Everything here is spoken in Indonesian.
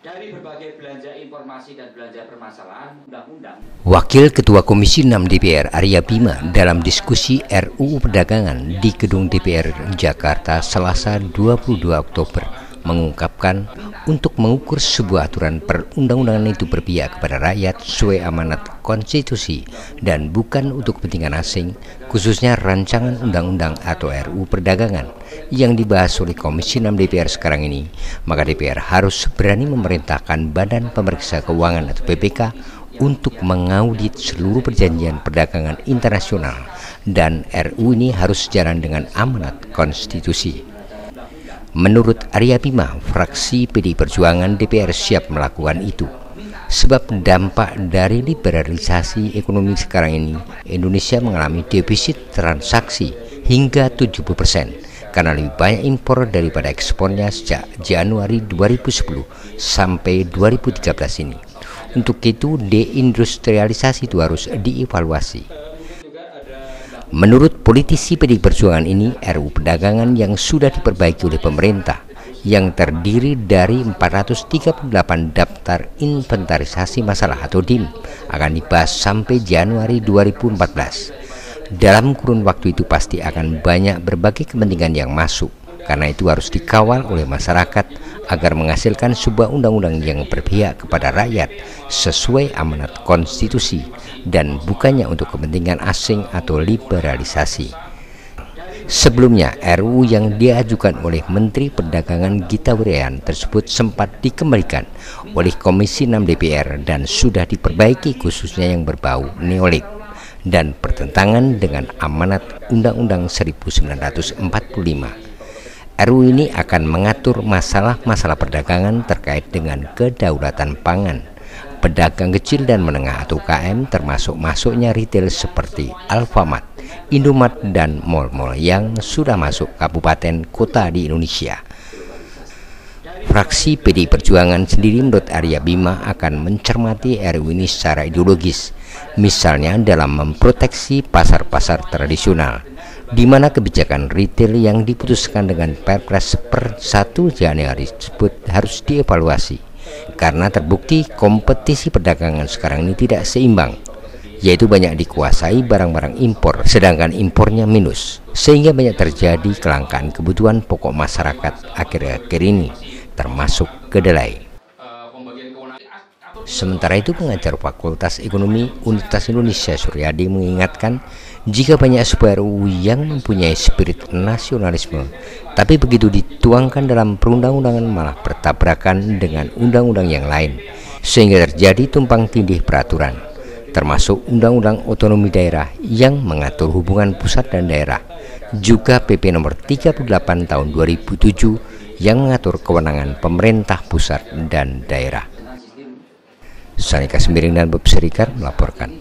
dari berbagai belanja informasi dan belanja permasalahan undang-undang. Wakil Ketua Komisi 6 DPR Arya Bima dalam diskusi RUU Perdagangan di Gedung DPR Jakarta Selasa 22 Oktober mengungkapkan untuk mengukur sebuah aturan perundang-undangan itu berpihak kepada rakyat sesuai amanat konstitusi dan bukan untuk kepentingan asing, khususnya rancangan undang-undang atau RUU Perdagangan yang dibahas oleh Komisi 6 DPR sekarang ini, maka DPR harus berani memerintahkan Badan Pemeriksa Keuangan atau BPK untuk mengaudit seluruh perjanjian perdagangan internasional, dan RUU ini harus sejalan dengan amanat konstitusi. Menurut Arya Bima, fraksi PDI Perjuangan DPR siap melakukan itu. Sebab dampak dari liberalisasi ekonomi sekarang ini, Indonesia mengalami defisit transaksi hingga 70% karena lebih banyak impor daripada ekspornya sejak Januari 2010 sampai 2013 ini. Untuk itu, deindustrialisasi itu harus dievaluasi. Menurut politisi PDI Perjuangan ini, RUU Perdagangan yang sudah diperbaiki oleh pemerintah yang terdiri dari 438 daftar inventarisasi masalah atau DIM akan dibahas sampai Januari 2014. Dalam kurun waktu itu pasti akan banyak berbagai kepentingan yang masuk. Karena itu harus dikawal oleh masyarakat agar menghasilkan sebuah undang-undang yang berpihak kepada rakyat sesuai amanat konstitusi dan bukannya untuk kepentingan asing atau liberalisasi. Sebelumnya, RUU yang diajukan oleh Menteri Perdagangan Gita Wirjawan tersebut sempat dikembalikan oleh Komisi 6 DPR dan sudah diperbaiki, khususnya yang berbau neolib dan bertentangan dengan amanat Undang-Undang 1945. RUU ini akan mengatur masalah-masalah perdagangan terkait dengan kedaulatan pangan, pedagang kecil dan menengah atau UKM, termasuk masuknya retail seperti Alfamart, Indomaret, dan mal-mal yang sudah masuk kabupaten kota di Indonesia. Fraksi PDI Perjuangan sendiri menurut Arya Bima akan mencermati RUU ini secara ideologis, misalnya dalam memproteksi pasar-pasar tradisional, di mana kebijakan retail yang diputuskan dengan Perpres per 1 Januari tersebut harus dievaluasi karena terbukti kompetisi perdagangan sekarang ini tidak seimbang, yaitu banyak dikuasai barang-barang impor sedangkan impornya minus, sehingga banyak terjadi kelangkaan kebutuhan pokok masyarakat akhir-akhir ini termasuk kedelai. Sementara itu, pengajar Fakultas Ekonomi Universitas Indonesia Suryadi mengingatkan jika banyak sebuah RUU yang mempunyai spirit nasionalisme, tapi begitu dituangkan dalam perundang-undangan malah bertabrakan dengan undang-undang yang lain, sehingga terjadi tumpang tindih peraturan, termasuk Undang-Undang Otonomi Daerah yang mengatur hubungan pusat dan daerah, juga PP nomor 38 tahun 2007 yang mengatur kewenangan pemerintah pusat dan daerah. Sanika Semiring dan Bob Serikar melaporkan.